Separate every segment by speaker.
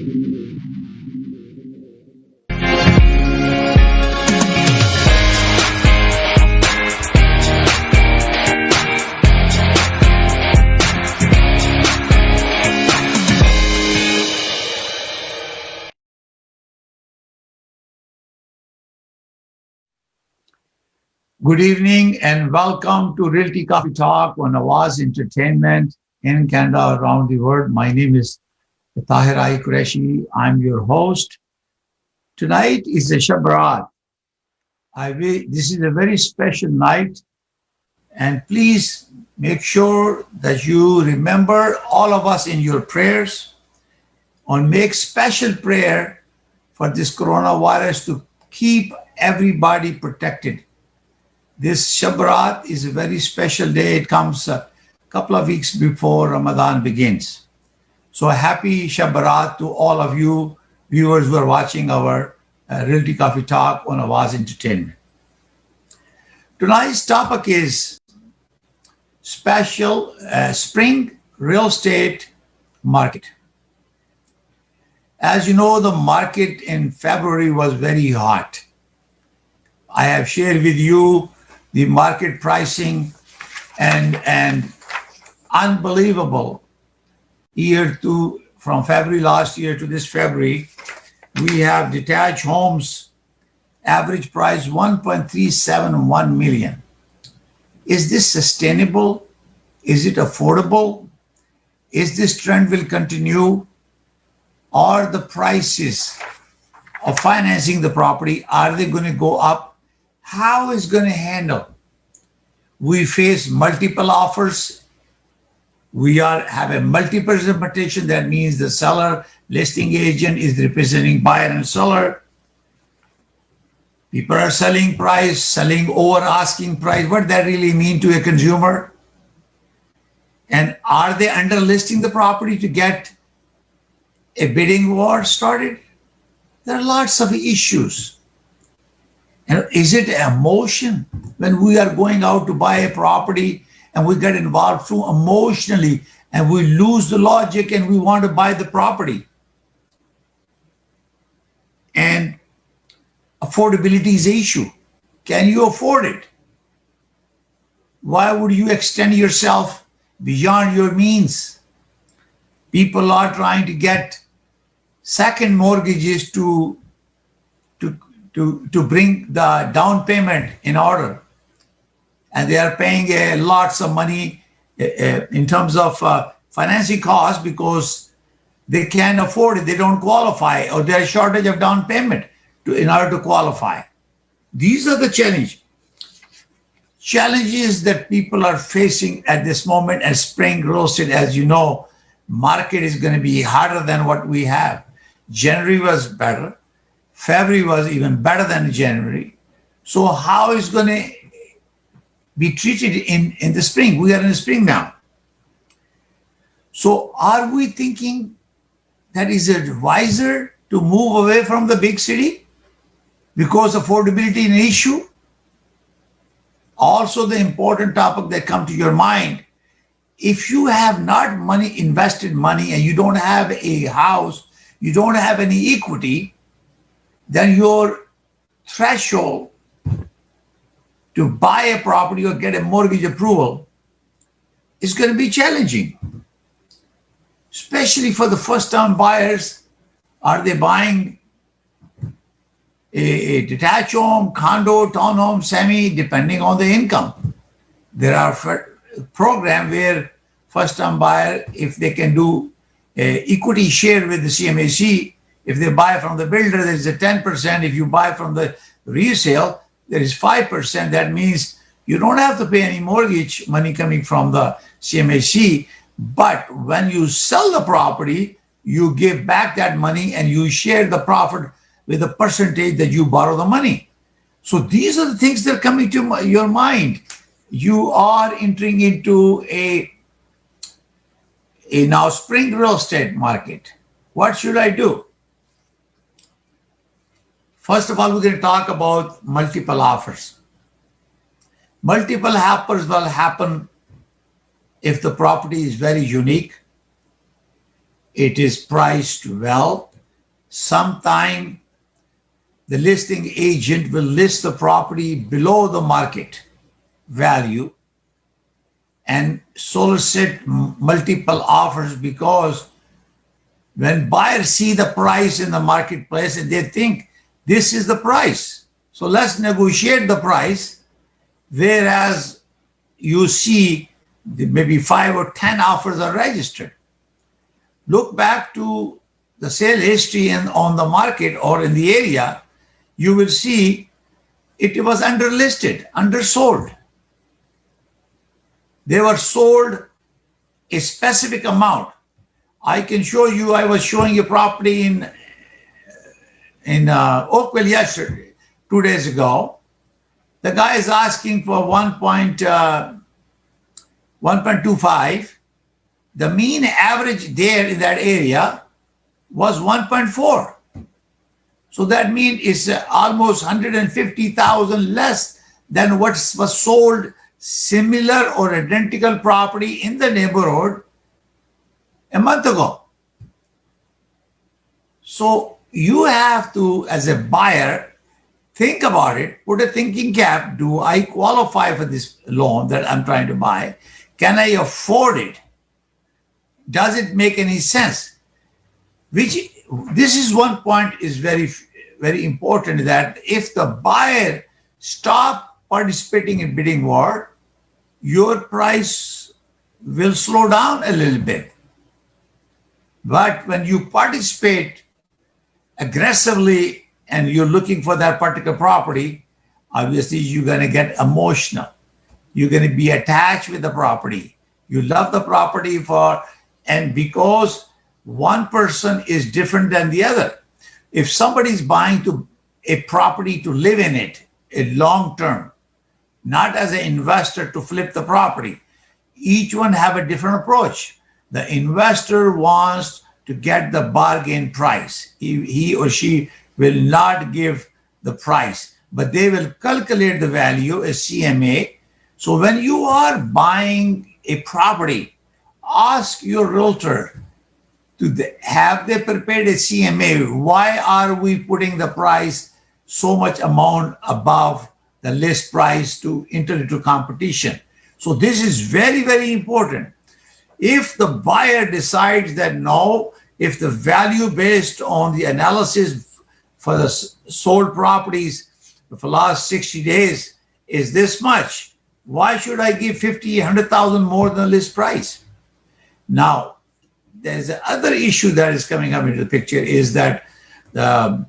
Speaker 1: Good evening and welcome to Realty Coffee Talk on Awaz Entertainment in Canada around the world. My name is Tahir. I'm your host. Tonight is a Shabbat. This is a very special night, and please make sure that you remember all of us in your prayers and make special prayer for this coronavirus to keep everybody protected. This Shabbat is a very special day. It comes a couple of weeks before Ramadan begins. So happy Shabbat to all of you viewers who are watching our Realty Coffee Talk on Awaz Entertainment. Tonight's topic is special spring real estate market. As you know, the market in February was very hot. I have shared with you the market pricing and unbelievable from February last year to this February, we have detached homes average price 1.371 million. Is this sustainable? Is it affordable? Is this trend will continue? Are the prices of financing the property, are they going to go up? How is going to handle? We face multiple offers. We have a multi-presentation. That means the seller, listing agent is representing buyer and seller. People are selling over asking price. What that really mean to a consumer? And are they underlisting the property to get a bidding war started? There are lots of issues. And is it emotion when we are going out to buy a property and we get involved too emotionally and we lose the logic and we want to buy the property? And affordability is an issue. Can you afford it? Why would you extend yourself beyond your means? People are trying to get second mortgages to bring the down payment in order. And they are paying lots of money in terms of financing costs because they can't afford it. They don't qualify, or there's a shortage of down payment in order to qualify. These are the challenges that people are facing at this moment. As spring real estate, as you know, market is going to be harder than what we have. January was better. February was even better than January. So how is going to be treated in the spring? We are in the spring now. So are we thinking that is it wiser to move away from the big city because affordability is an issue? Also, the important topic that comes to your mind, if you have not invested money and you don't have a house, you don't have any equity, then your threshold to buy a property or get a mortgage approval is going to be challenging, especially for the first-time buyers. Are they buying a detached home, condo, townhome, semi, depending on the income? There are programs where first-time buyer, if they can do equity share with the CMHC, if they buy from the builder, there is a 10%. If you buy from the resale, there is 5%. That means you don't have to pay any mortgage money coming from the CMHC. But when you sell the property, you give back that money and you share the profit with the percentage that you borrow the money. So these are the things that are coming to your mind. You are entering into a now spring real estate market. What should I do? First of all, we're going to talk about multiple offers. Multiple offers will happen if the property is very unique, it is priced well, sometime the listing agent will list the property below the market value and solicit multiple offers, because when buyers see the price in the marketplace and they think this is the price, so let's negotiate the price, whereas you see maybe 5 or 10 offers are registered. Look back to the sale history on the market or in the area, you will see it was underlisted, undersold. They were sold a specific amount. I can show you, I was showing you property in Oakville yesterday, 2 days ago. The guy is asking for 1.25. The mean average there in that area was 1.4. So that means it's almost 150,000 less than what was sold similar or identical property in the neighborhood a month ago. So you have to, as a buyer, think about it, put a thinking cap. Do I qualify for this loan that I'm trying to buy? Can I afford it? Does it make any sense? This is one point is very, very important, that if the buyer stop participating in bidding war, your price will slow down a little bit. But when you participate aggressively and you're looking for that particular property, obviously you're going to get emotional. You're going to be attached with the property. You love the property and because one person is different than the other. If somebody's buying a property to live in it, a long term, not as an investor to flip the property, each one have a different approach. The investor wants to get the bargain price. He or she will not give the price, but they will calculate the value as CMA. So when you are buying a property, ask your realtor have they prepared a CMA? Why are we putting the price so much amount above the list price to enter into competition? So this is very, very important. If the buyer decides that no, if the value based on the analysis for the sold properties for the last 60 days is this much, why should I give 50, 100,000 more than the list price? Now, there's another issue that is coming up into the picture is that the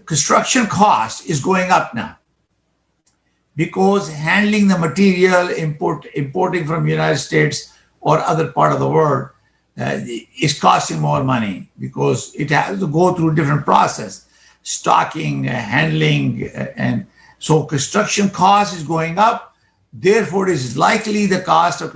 Speaker 1: construction cost is going up now, because handling the material, importing from the United States or other part of the world is costing more money, because it has to go through different process, stocking, handling, and so construction cost is going up. Therefore, it is likely the cost of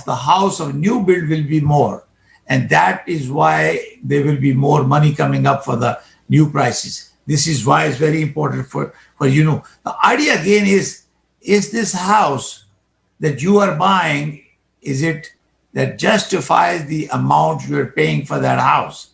Speaker 1: the house of new build will be more. And that is why there will be more money coming up for the new prices. This is why it's very important for the idea again is this house that you are buying, is it that justifies the amount you're paying for that house?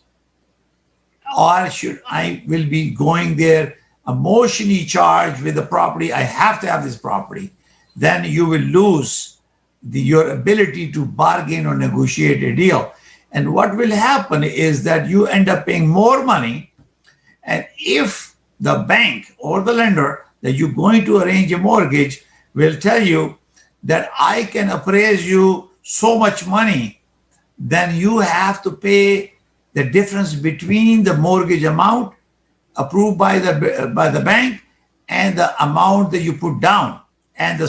Speaker 1: Or should I will be going there emotionally charged with the property, I have to have this property, then you will lose your ability to bargain or negotiate a deal. And what will happen is that you end up paying more money. And if the bank or the lender that you're going to arrange a mortgage will tell you that I can appraise you so much money, then you have to pay the difference between the mortgage amount approved by the bank and the amount that you put down and the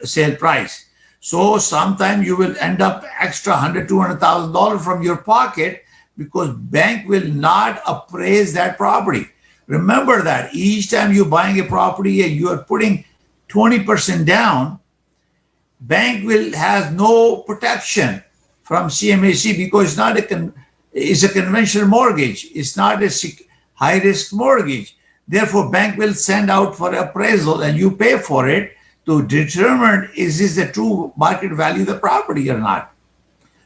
Speaker 1: sale price. So sometimes you will end up extra $100,000, $200,000 from your pocket, because bank will not appraise that property. Remember that each time you're buying a property and you are putting 20% down, bank has no protection from CMHC, because it's a conventional mortgage. It's not a high risk mortgage. Therefore, bank will send out for appraisal and you pay for it to determine is this the true market value of the property or not.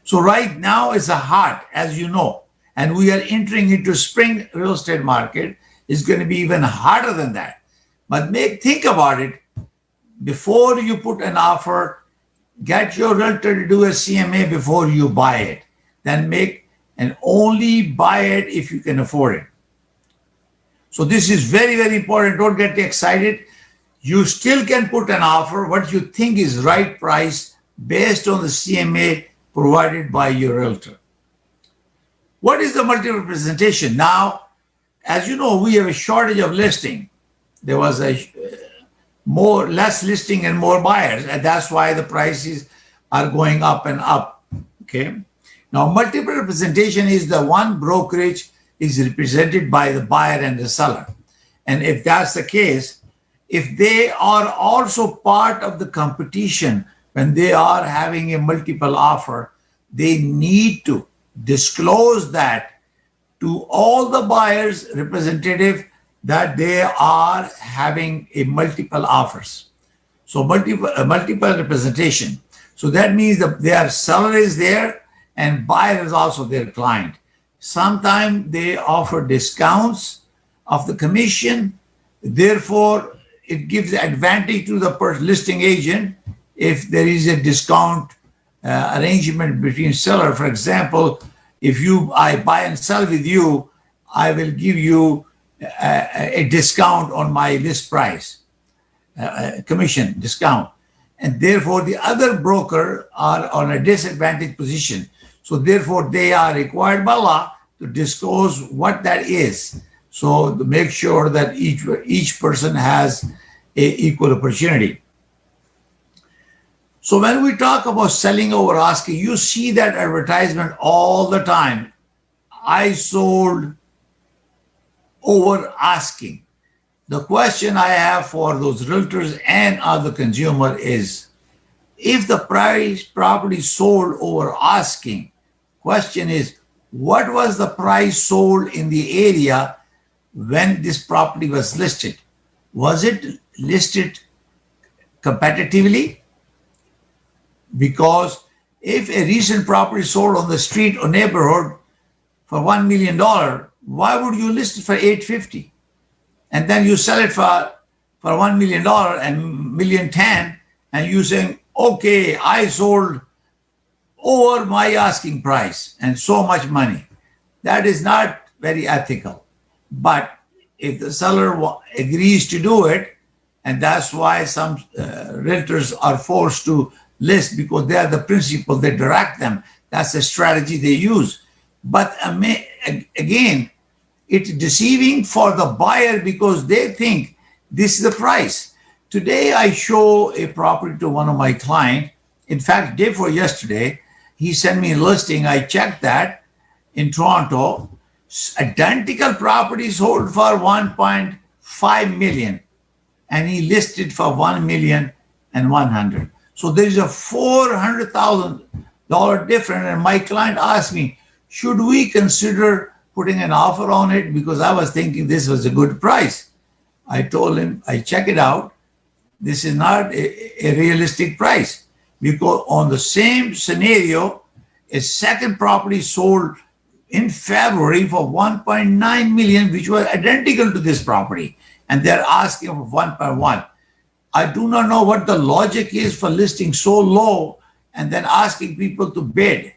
Speaker 1: So right now it's a hot, as you know, and we are entering into spring real estate market, it's going to be even harder than that. But think about it. Before you put an offer, get your realtor to do a CMA before you buy it. Then and only buy it if you can afford it. So this is very, very important. Don't get excited. You still can put an offer what you think is right price based on the CMA provided by your realtor. What is the multi-representation? Now, as you know, we have a shortage of listing. There was less listing and more buyers, and that's why the prices are going up and up. Okay. Now, multiple representation is the one brokerage is represented by the buyer and the seller. And if that's the case, if they are also part of the competition when they are having a multiple offer, they need to disclose that to all the buyers representative that they are having a multiple offers. So multiple representation. So that means that their seller is there and buyer is also their client. Sometimes they offer discounts of the commission. Therefore, it gives advantage to the listing agent if there is a discount arrangement between seller. For example, if I buy and sell with you, I will give you a discount on my list price, commission discount. And therefore, the other broker are on a disadvantaged position. So therefore, they are required by law to disclose what that is. So to make sure that each person has an equal opportunity. So when we talk about selling over asking, you see that advertisement all the time. I sold over asking. The question I have for those realtors and other consumer is, if the property sold over asking, question is, what was the price sold in the area when this property was listed? Was it listed competitively? Because if a recent property sold on the street or neighborhood for $1 million, why would you list it for $850? And then you sell it for $1 million and $1.10 million, and you saying, okay, I sold over my asking price and so much money. That is not very ethical. But if the seller agrees to do it, and that's why some realtors are forced to list, because they are the principal, they direct them. That's the strategy they use. But again, it's deceiving for the buyer because they think this is the price. Today, I show a property to one of my clients. In fact, day before yesterday, he sent me a listing. I checked that in Toronto. Identical property sold for $1.5 million, and he listed for $1,100,000. So there is a $400,000 difference. And my client asked me, should we consider putting an offer on it? Because I was thinking this was a good price. I told him, I check it out. This is not a realistic price, because on the same scenario, a second property sold in February for $1.9 million, which was identical to this property, and they're asking for $1.1. I do not know what the logic is for listing so low and then asking people to bid,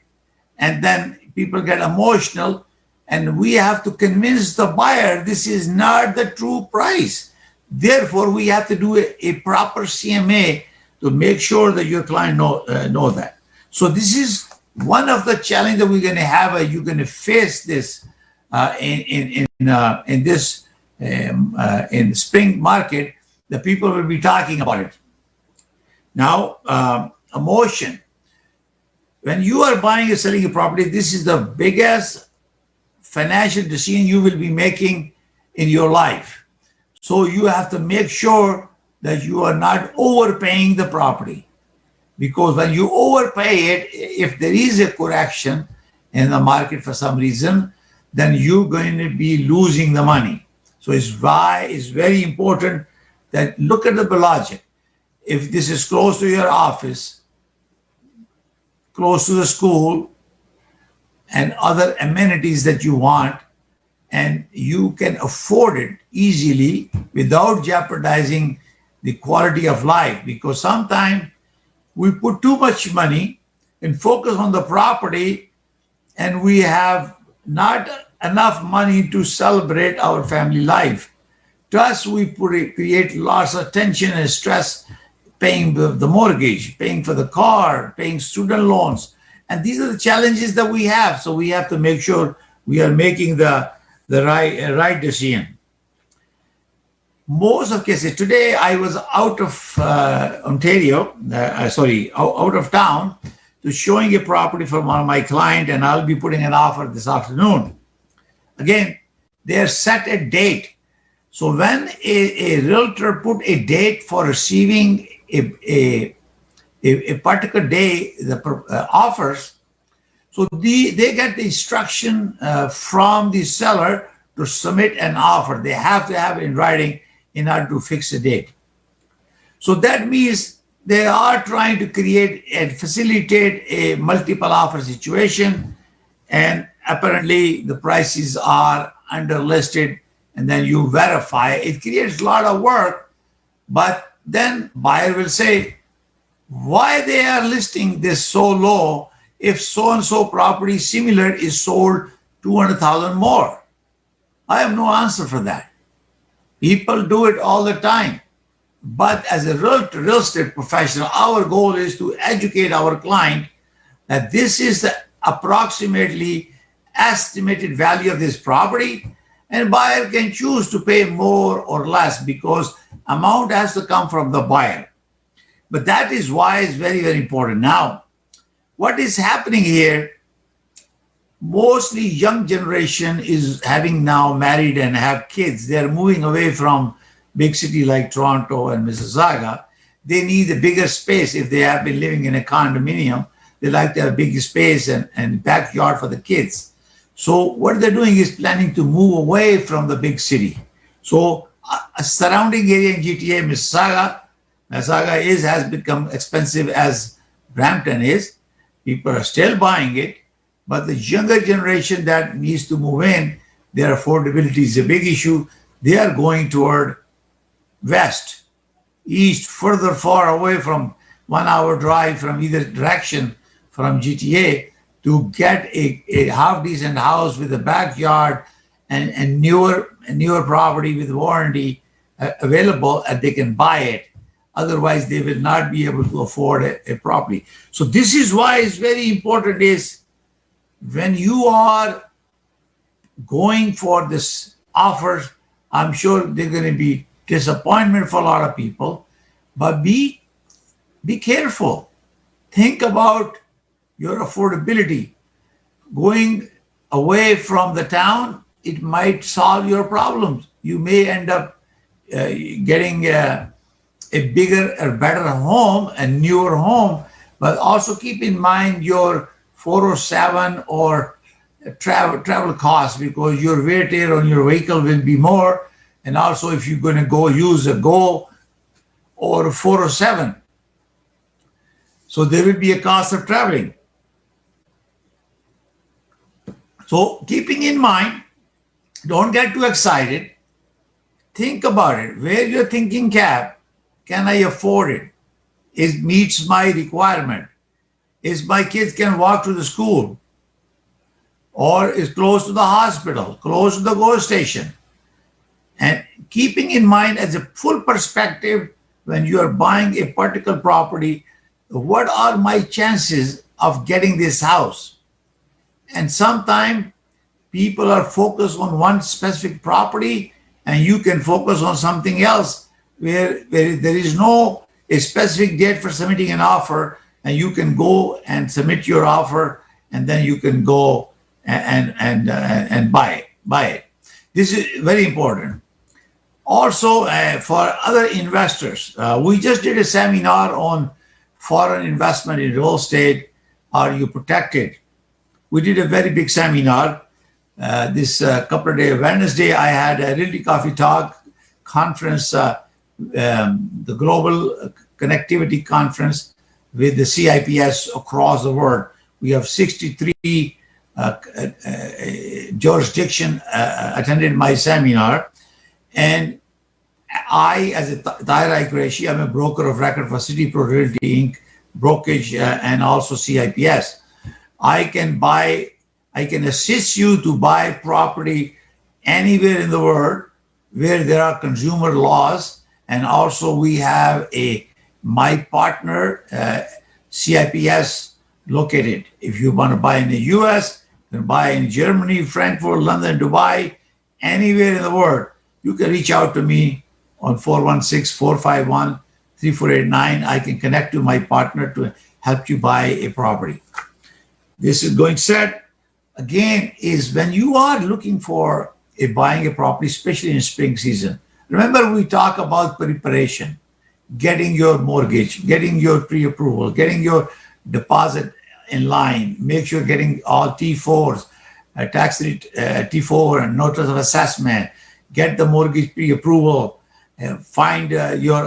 Speaker 1: and then people get emotional, and we have to convince the buyer this is not the true price. Therefore, we have to do a proper CMA to make sure that your client know that. So this is one of the challenges that we're going to have. You're going to face this in the spring market. The people will be talking about it. Now, emotion. When you are buying or selling a property, this is the biggest financial decision you will be making in your life. So you have to make sure that you are not overpaying the property. Because when you overpay it, if there is a correction in the market for some reason, then you're going to be losing the money. So it's why it's very important that look at the logic. If this is close to your office, close to the school, and other amenities that you want, and you can afford it easily without jeopardizing the quality of life. Because sometimes we put too much money and focus on the property, and we have not enough money to celebrate our family life. Plus, create lots of tension and stress paying the mortgage, paying for the car, paying student loans. And these are the challenges that we have. So we have to make sure we are making the right decision. Most of cases, today I was out of Ontario, out of town, to showing a property for one of my clients, and I'll be putting an offer this afternoon. Again, they are set a date. So when a realtor put a date for receiving a particular day, the offers, so they get the instruction from the seller to submit an offer. They have to have it in writing in order to fix a date. So that means they are trying to create and facilitate a multiple offer situation, and apparently the prices are underlisted, and then you verify. It creates a lot of work, but then buyer will say, why they are listing this so low if so-and-so property similar is sold 200,000 more? I have no answer for that. People do it all the time. But as a real estate professional, our goal is to educate our client that this is the approximately estimated value of this property, and buyer can choose to pay more or less because amount has to come from the buyer. But that is why it's very, very important. Now, what is happening here, mostly young generation is having now married and have kids. They're moving away from big city like Toronto and Mississauga. They need a bigger space. If they have been living in a condominium, they like to have a bigger space and backyard for the kids. So what they're doing is planning to move away from the big city. So a surrounding area in GTA, Mississauga has become expensive as Brampton is. People are still buying it, but the younger generation that needs to move in, their affordability is a big issue. They are going toward west, east, further far away from 1 hour drive from either direction from GTA to get a half decent house with a backyard and newer property with warranty available, and they can buy it. Otherwise, they will not be able to afford a property. So this is why it's very important is when you are going for this offers, I'm sure they're going to be disappointment for a lot of people, but be careful. Think about your affordability. Going away from the town, it might solve your problems. You may end up getting a bigger or better home, a newer home, but also keep in mind your 407 or travel costs, because your wear tear on your vehicle will be more. And also if you're going to go use a Go or 407, so there will be a cost of traveling. So keeping in mind, don't get too excited. Think about it. Where you're thinking cap, can I afford it? It meets my requirement. Is my kids can walk to the school, or is close to the hospital, close to the GO station. And keeping in mind as a full perspective, when you are buying a particular property, what are my chances of getting this house? And sometimes people are focused on one specific property, and you can focus on something else where there is no a specific date for submitting an offer, and you can go and submit your offer, and then you can go and buy it. This is very important. Also, for other investors, we just did a seminar on foreign investment in real estate. Are you protected? We did a very big seminar. This couple of days, Wednesday, I had a Realty Coffee Talk conference, the Global Connectivity Conference with the CIPS across the world. We have 63 jurisdiction attended my seminar, and I, as a Tahir Qureshi, I'm a broker of record for City Pro Realty Inc., brokerage, and also CIPS. I can assist you to buy property anywhere in the world where there are consumer laws, and also we have my partner CIPS located. If you want to buy in the US, you can buy in Germany, Frankfurt, London, Dubai, anywhere in the world, you can reach out to me on 416-451-3489. I can connect to my partner to help you buy a property. This is going said again is when you are looking for buying a property, especially in spring season. Remember, we talk about preparation, getting your mortgage, getting your pre-approval, getting your deposit in line, make sure getting all T4s, tax T4 and notice of assessment, get the mortgage pre-approval, find your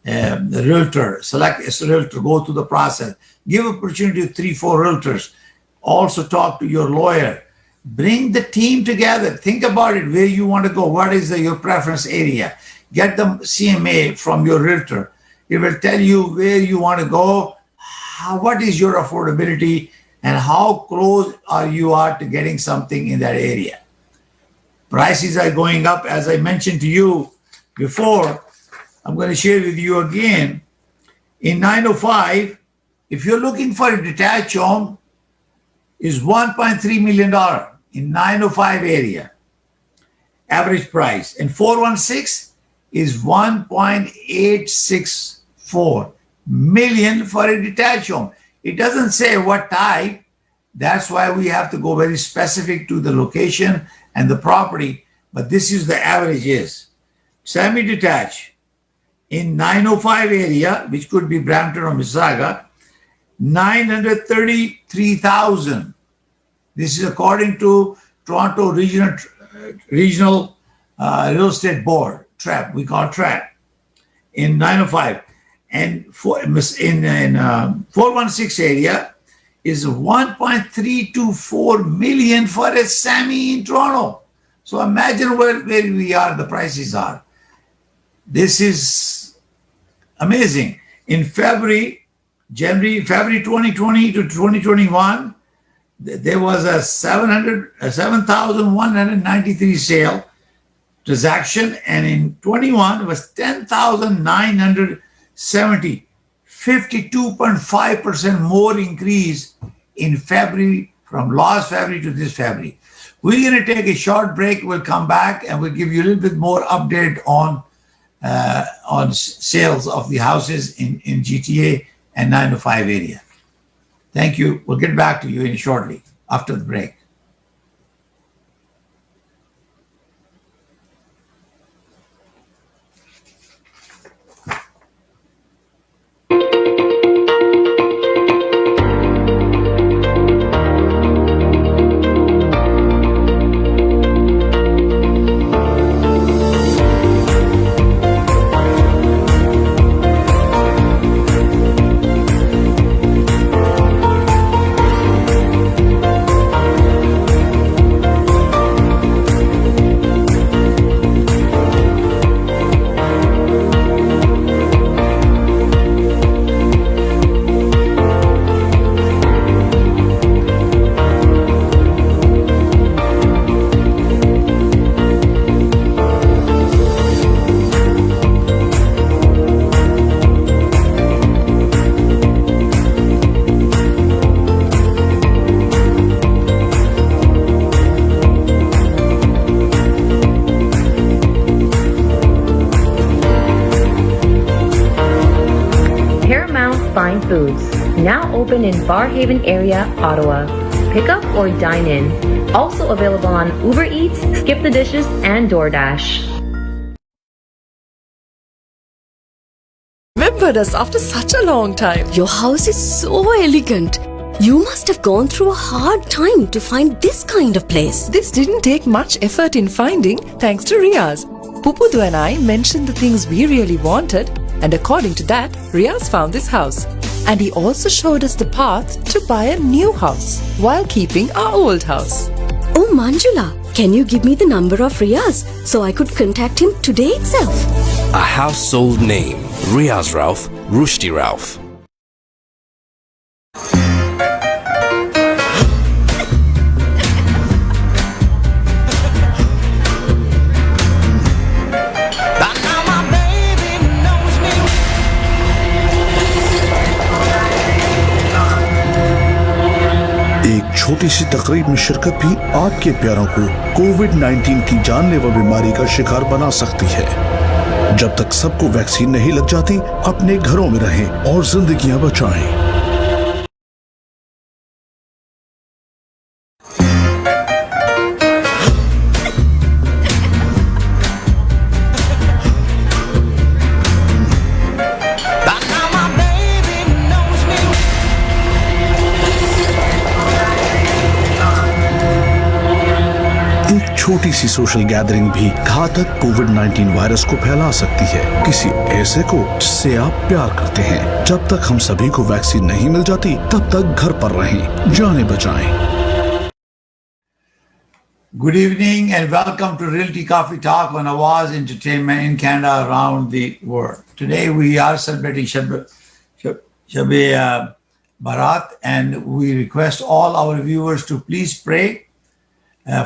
Speaker 1: realtor, select a realtor, go through the process, give opportunity to 3-4 realtors, also talk to your lawyer, bring the team together, think about it, where you want to go, what is your preference area, get the CMA from your realtor. It will tell you where you want to go, what is your affordability, and how close you are to getting something in that area. Prices are going up, as I mentioned to you before. I'm going to share with you again. In 905, if you're looking for a detached home, is $1.3 million in 905 area, average price. And 416 is 1.864 million for a detached home. It doesn't say what type. That's why we have to go very specific to the location and the property. But this is the average is. Semi-detached in 905 area, which could be Brampton or Mississauga, 933,000. This is according to Toronto Regional Real Estate Board, TRAP, we call TRAP, in 905. And in 416 area is 1.324 million for a semi in Toronto. So imagine where we are, the prices are. This is amazing. In February 2020 to 2021, there was a 7,193 sale transaction, and in 21 it was 10,970, 52.5% more increase in February from last February to this February. We're going to take a short break. We'll come back and we'll give you a little bit more update on sales of the houses in GTA and 905 area. Thank you. We'll get back to you shortly after the break.
Speaker 2: Fine Foods, now open in Barrhaven area, Ottawa. Pick up or dine in. Also available on Uber Eats, Skip the Dishes, and DoorDash.
Speaker 3: Remembered us after such a long time.
Speaker 4: Your house is so elegant. You must have gone through a hard time to find this kind of place.
Speaker 3: This didn't take much effort in finding, thanks to Riaz. Pupudu and I mentioned the things we really wanted, and according to that, Riaz found this house. And he also showed us the path to buy a new house while keeping our old house.
Speaker 4: Oh, Manjula, can you give me the number of Riaz so I could contact him today itself?
Speaker 5: A household name, Riaz Rauf, Rushdie Rauf.
Speaker 6: छोटी सी तकरीब में शिरकत भी आपके प्यारों को कोविड-19 की जानलेवा बीमारी का शिकार बना सकती है। जब तक सबको वैक्सीन नहीं लग जाती, अपने घरों में रहें और जिंदगियां बचाएं। छोटी सी सोशल गैदरिंग भी घातक कोविड-19 वायरस को फैला सकती है, किसी ऐसे को जिससे आप प्यार करते हैं। जब तक हम सभी को वैक्सीन नहीं मिल जाती, तब तक घर पर रहें, जाने बचाएं।
Speaker 1: Good evening and welcome to Realty Coffee Talk on Awaz Entertainment in Canada around the world. Today we are celebrating Shab Barat, and we request all our viewers to please pray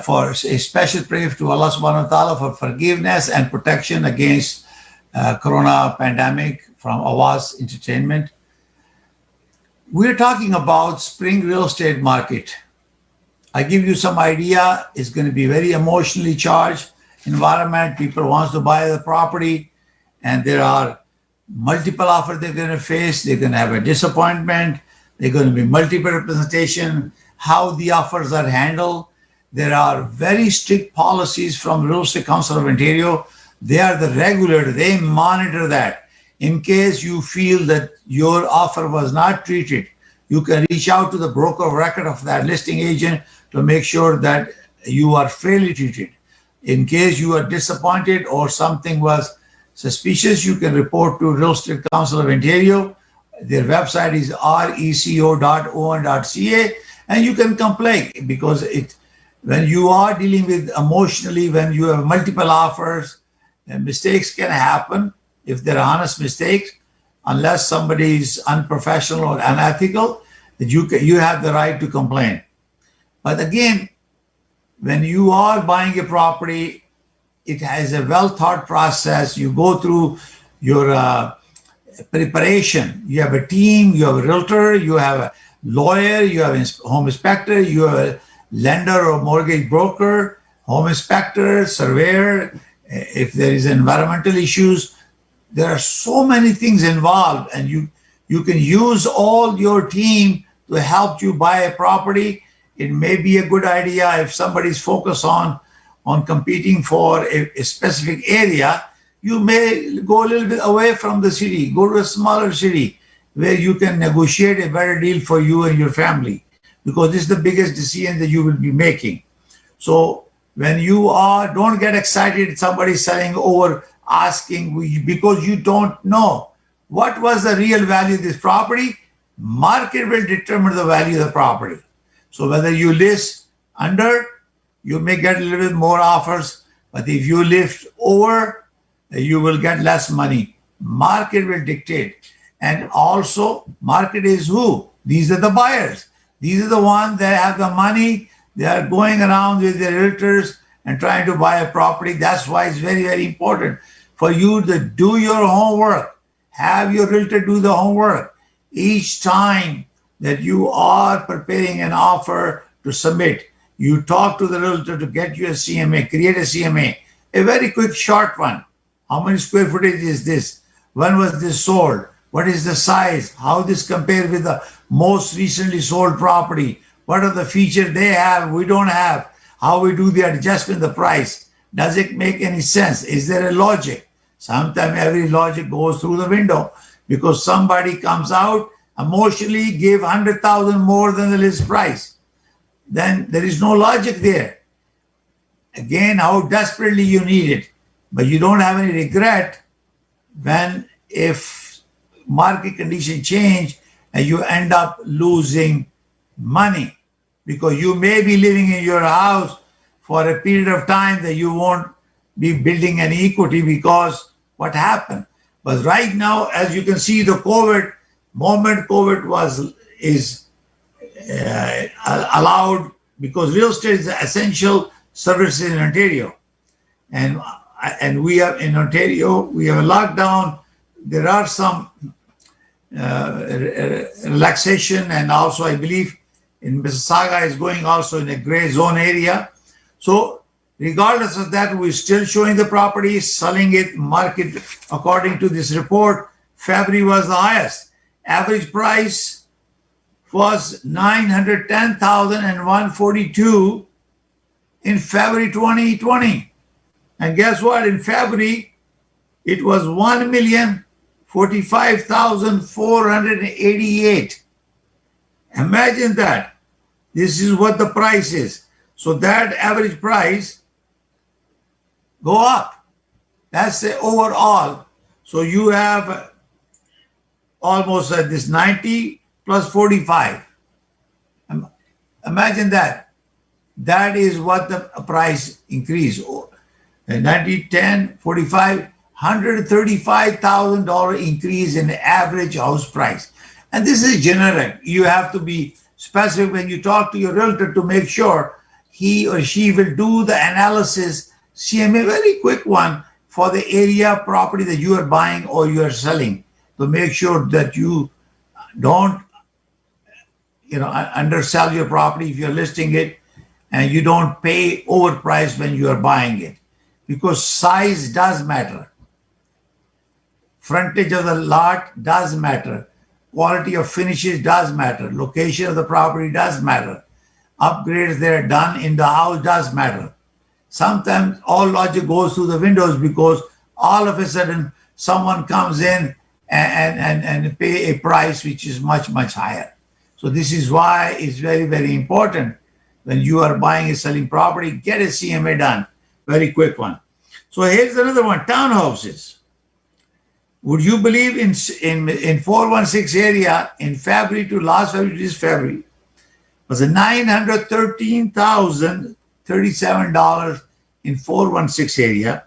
Speaker 1: for a special prayer to Allah subhanahu wa ta'ala for forgiveness and protection against corona pandemic from Awaz Entertainment. We're talking about spring real estate market. I give you some idea. It's going to be very emotionally charged environment. People wants to buy the property and there are multiple offers they're going to face. They're going to have a disappointment. They're going to be multiple representation, how the offers are handled. There are very strict policies from Real Estate Council of Ontario. They are the regulator. They monitor that. In case you feel that your offer was not treated, you can reach out to the broker of record of that listing agent to make sure that you are fairly treated. In case you are disappointed or something was suspicious, you can report to Real Estate Council of Ontario. Their website is reco.on.ca, and you can complain because when you are dealing with emotionally, when you have multiple offers, mistakes can happen if they're honest mistakes, unless somebody is unprofessional or unethical, that you have the right to complain. But again, when you are buying a property, it has a well thought process. You go through your preparation. You have a team, you have a realtor, you have a lawyer, you have a home inspector, you have a lender or mortgage broker, home inspector, surveyor. If there is environmental issues, there are so many things involved, and you can use all your team to help you buy a property. It may be a good idea if somebody's focused on competing for a specific area. You may go a little bit away from the city, go to a smaller city where you can negotiate a better deal for you and your family, because this is the biggest decision that you will be making. So when you don't get excited, somebody's selling over asking, because you don't know what was the real value of this property. Market will determine the value of the property. So whether you list under, you may get a little bit more offers, but if you list over, you will get less money. Market will dictate. And also, market is who? These are the buyers. These are the ones that have the money. They are going around with their realtors and trying to buy a property. That's why it's very, very important for you to do your homework. Have your realtor do the homework. Each time that you are preparing an offer to submit, you talk to the realtor to get you a CMA, create a CMA, a very quick, short one. How many square footage is this? When was this sold? What is the size? How this compares with the most recently sold property? What are the features they have, we don't have? How we do the adjustment, the price? Does it make any sense? Is there a logic? Sometimes every logic goes through the window because somebody comes out emotionally, give 100,000 more than the list price. Then there is no logic there. Again, how desperately you need it, but you don't have any regret when if market condition change and you end up losing money because you may be living in your house for a period of time that you won't be building any equity because what happened. But right now, as you can see, the COVID is allowed because real estate is an essential service in Ontario, and we have in Ontario we have a lockdown. There are some relaxation, and also I believe in Mississauga is going also in a gray zone area. So regardless of that, we're still showing the property, selling it, market according to this report. February was the highest. Average price was $910,142 in February 2020. And guess what? In February, it was $1,045,488. Imagine that. This is what the price is. So that average price go up. That's the overall. So you have almost this 90 plus 45. Imagine that. That is what the price increase. 90, 10, 45, $135,000 increase in the average house price. And this is generic. You have to be specific when you talk to your realtor to make sure he or she will do the analysis, CMA, very quick one for the area property that you are buying or you are selling, to make sure that you don't, undersell your property if you're listing it, and you don't pay overpriced when you are buying it, because size does matter. Frontage of the lot does matter. Quality of finishes does matter. Location of the property does matter. Upgrades that are done in the house does matter. Sometimes all logic goes through the windows because all of a sudden someone comes in and pay a price which is much, much higher. So this is why it's very, very important when you are buying and selling property, get a CMA done. Very quick one. So here's another one, townhouses. Would you believe in 416 area in February to last February to this February was a $913,037 in 416 area,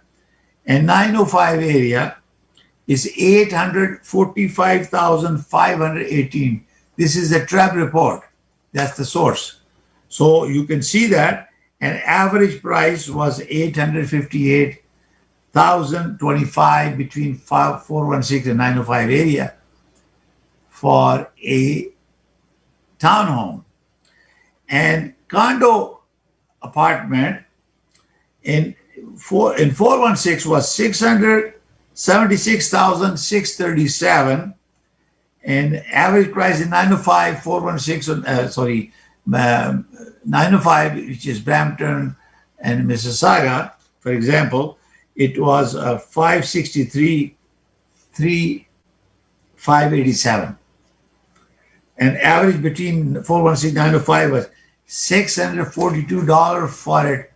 Speaker 1: and 905 area is $845,518. This is a TREB report. That's the source. So you can see that an average price was $858,025 between 416 and 905 area for a townhome. And condo apartment in 416 was $676,637, and average price in 905, 905, which is Brampton and Mississauga, for example, it was 563,587. And average between 416 and 905 was $642 for a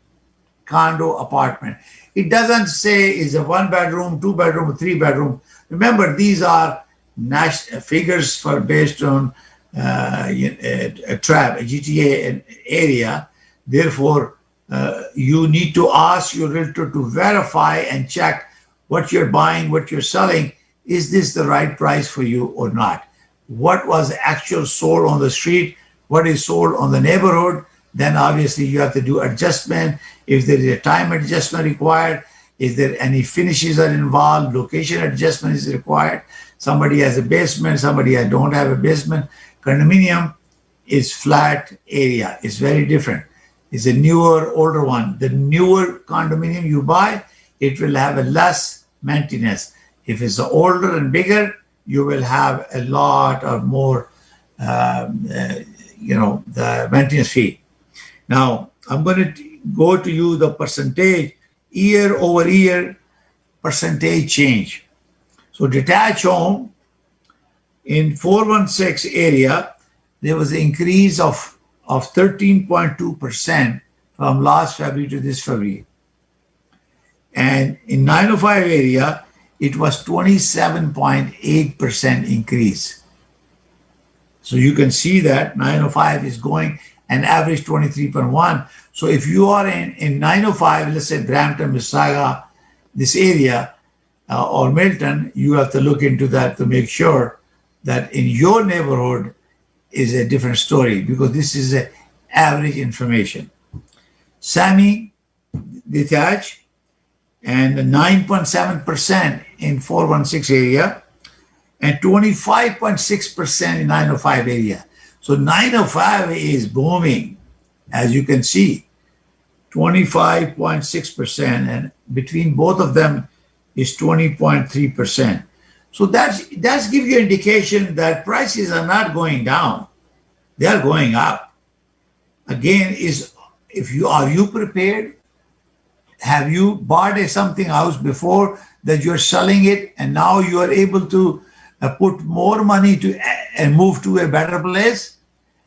Speaker 1: condo apartment. It doesn't say is a 1 bedroom, 2 bedroom, 3 bedroom. Remember, these are national figures for based on a GTA area. Therefore, you need to ask your realtor to verify and check what you're buying, what you're selling. Is this the right price for you or not? What was actual sold on the street? What is sold on the neighborhood? Then obviously you have to do adjustment. If there is a time adjustment required, is there any finishes are involved, location adjustment is required. Somebody has a basement, somebody don't have a basement. Condominium is flat area. It's very different. It's a newer, older one. The newer condominium you buy, it will have a less maintenance. If it's older and bigger, you will have a lot of more, the maintenance fee. Now, I'm going to go to you the percentage, year over year percentage change. So detached home in 416 area, there was an increase of 13.2% from last February to this February. And in 905 area, it was 27.8% increase. So you can see that 905 is going an average 23.1. So if you are in 905, let's say Brampton, Mississauga, this area, or Milton, you have to look into that to make sure that in your neighborhood is a different story, because this is a average information. Semi detached and 9.7% in 416 area and 25.6% in 905 area. So 905 is booming, as you can see, 25.6%, and between both of them is 20.3%. So that's give you indication that prices are not going down; they are going up. Again, are you prepared? Have you bought something house before that you're selling it, and now you are able to put more money to and move to a better place?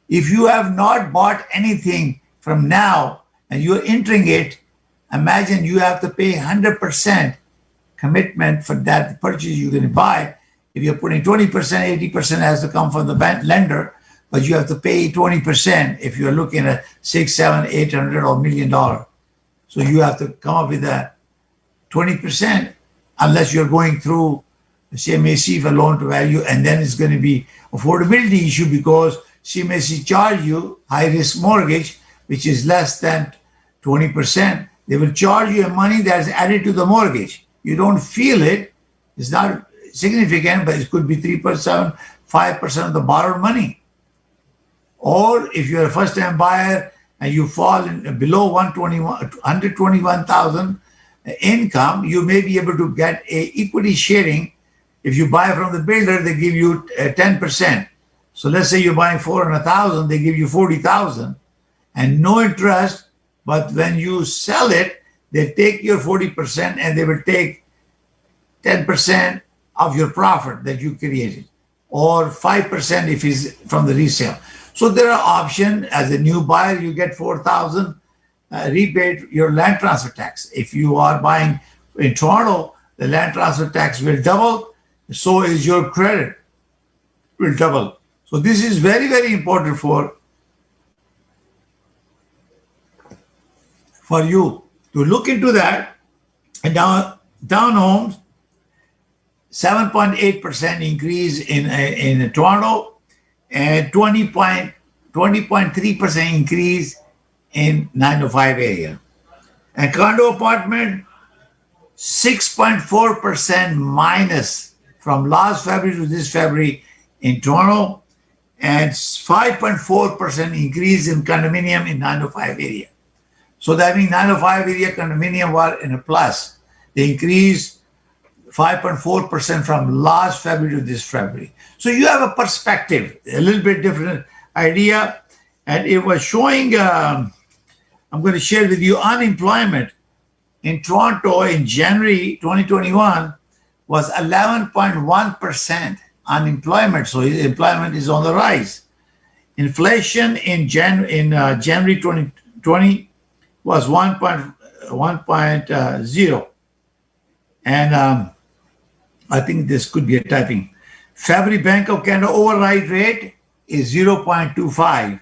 Speaker 1: If you have not bought anything from now and you're entering it, imagine you have to pay 100% commitment for that purchase you're going to buy. If you're putting 20%, 80% has to come from the bank lender, but you have to pay 20% if you're looking at $600, $700, $800 or $1 million. So you have to come up with that 20%, unless you're going through CMHC for loan to value, and then it's going to be affordability issue, because CMHC charge you high risk mortgage, which is less than 20%. They will charge you money that is added to the mortgage. You don't feel it. It's not significant, but it could be 3%, 5% of the borrowed money. Or if you're a first-time buyer and you fall below 121,000 income, you may be able to get a equity sharing. If you buy from the builder, they give you 10%. So let's say you're buying 400,000, they give you 40,000 and no interest. But when you sell it, they take your 40% and they will take 10% of your profit that you created, or 5% if it's from the resale. So there are options. As a new buyer, you get 4,000 rebate your land transfer tax. If you are buying in Toronto, the land transfer tax will double. So is your credit will double. So this is very, very important for you to look into that. And now townhomes, 7.8% increase in Toronto, and 20.3% increase in 905 area. And condo apartment, 6.4% minus from last February to this February in Toronto, and 5.4% increase in condominium in 905 area. So that means 905 area condominium were in a plus. They increased 5.4% from last February to this February. So you have a perspective, a little bit different idea. And it was showing, I'm going to share with you, unemployment in Toronto in January 2021 was 11.1% unemployment. So employment is on the rise. Inflation in January 2020 was 1.0. And I think this could be a typing. February Bank of Canada override rate is 0.25,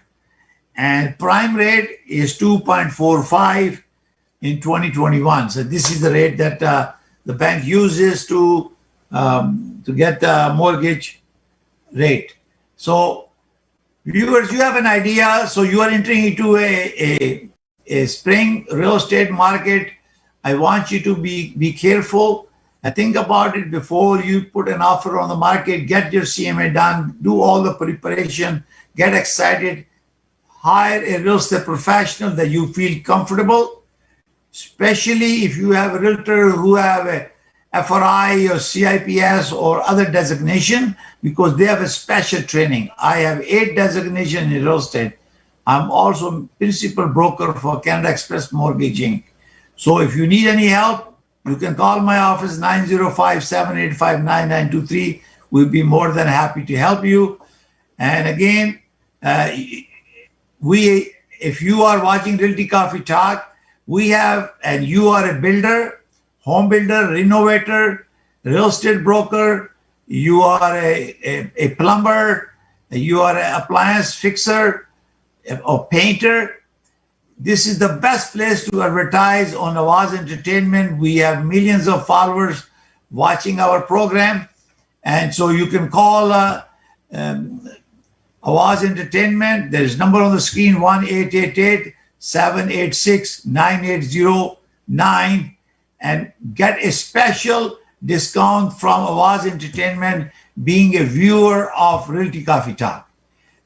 Speaker 1: and prime rate is 2.45 in 2021. So this is the rate that the bank uses to get the mortgage rate. So viewers, you have an idea. So you are entering into a spring real estate market. I want you to be careful and think about it before you put an offer on the market. Get your CMA done, do all the preparation, get excited, hire a real estate professional that you feel comfortable, especially if you have a realtor who have a FRI or CIPS or other designation, because they have a special training. I have 8 designations in real estate. I'm also principal broker for Canada Express Mortgaging. So if you need any help, you can call my office, 905-785-9923. We'll be more than happy to help you. And again, if you are watching Realty Coffee Talk, we have, and you are a builder, home builder, renovator, real estate broker, you are a plumber, you are an appliance fixer or painter, this is the best place to advertise on Awaz Entertainment. We have millions of followers watching our program. And so you can call Awaz Entertainment. There's number on the screen, 1-888-786-9809, and get a special discount from Awaz Entertainment being a viewer of Realty Coffee Talk.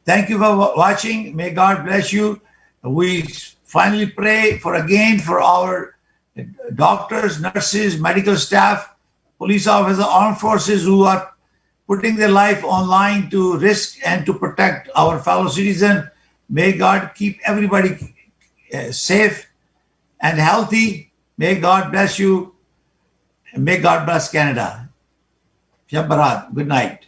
Speaker 1: Thank you for watching. May God bless you. We finally pray for our doctors, nurses, medical staff, police officers, armed forces who are putting their life online to risk and to protect our fellow citizens. May God keep everybody safe and healthy. May God bless you. And may God bless Canada. Shab Barat. Good night.